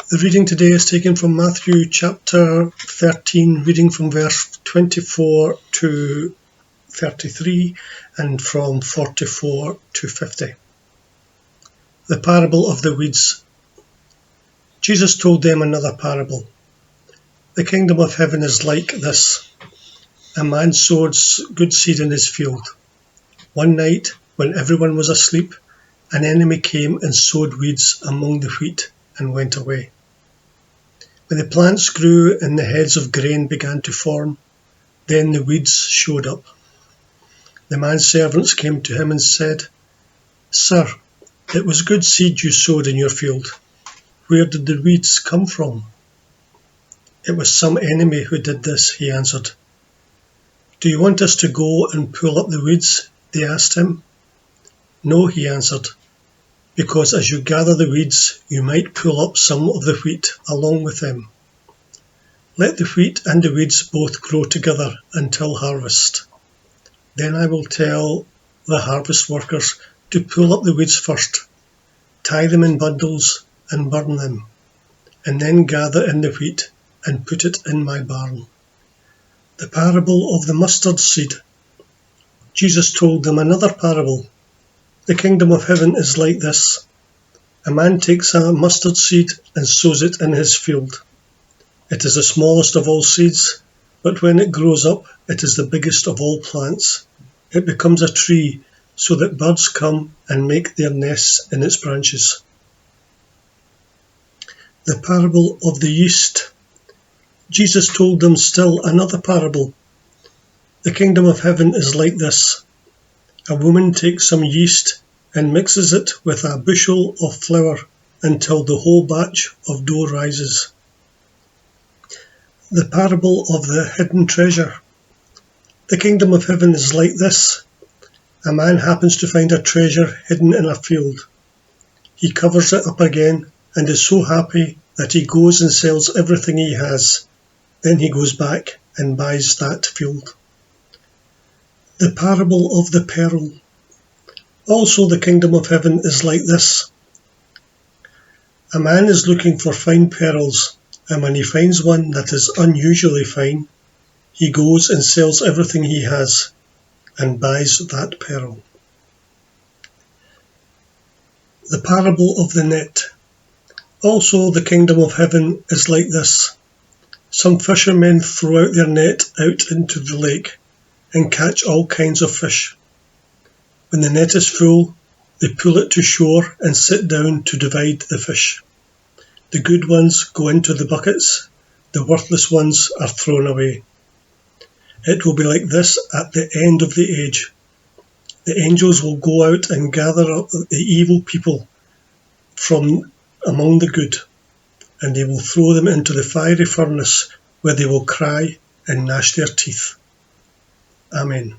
The reading today is taken from Matthew chapter 13, reading from verse 24 to 33 and from 44 to 50. The parable of the weeds. Jesus told them another parable. The kingdom of heaven is like this. A man sowed good seed in his field. One night, when everyone was asleep, an enemy came and sowed weeds among the wheat and went away. When the plants grew and the heads of grain began to form, then the weeds showed up. The man's servants came to him and said, "Sir, it was good seed you sowed in your field. Where did the weeds come from?" "It was some enemy who did this," he answered. "Do you want us to go and pull up the weeds?" they asked him. "No," he answered, "because as you gather the weeds, you might pull up some of the wheat along with them. Let the wheat and the weeds both grow together until harvest. Then I will tell the harvest workers to pull up the weeds first, tie them in bundles and burn them, and then gather in the wheat and put it in my barn." The parable of the mustard seed. Jesus told them another parable. The kingdom of heaven is like this. A man takes a mustard seed and sows it in his field. It is the smallest of all seeds, but when it grows up, it is the biggest of all plants. It becomes a tree so that birds come and make their nests in its branches. The parable of the yeast. Jesus told them still another parable. The kingdom of heaven is like this. A woman takes some yeast and mixes it with a bushel of flour until the whole batch of dough rises. The parable of the hidden treasure. The kingdom of heaven is like this. A man happens to find a treasure hidden in a field. He covers it up again and is so happy that he goes and sells everything he has. Then he goes back and buys that field. The parable of the Peril. Also the kingdom of heaven is like this. A man is looking for fine pearls, and when he finds one that is unusually fine, he goes and sells everything he has and buys that pearl. The parable of the net. Also the kingdom of heaven is like this. Some fishermen throw out their net out into the lake and catch all kinds of fish. When the net is full, they pull it to shore and sit down to divide the fish. The good ones go into the buckets, the worthless ones are thrown away. It will be like this at the end of the age. The angels will go out and gather up the evil people from among the good, and they will throw them into the fiery furnace where they will cry and gnash their teeth. Amen.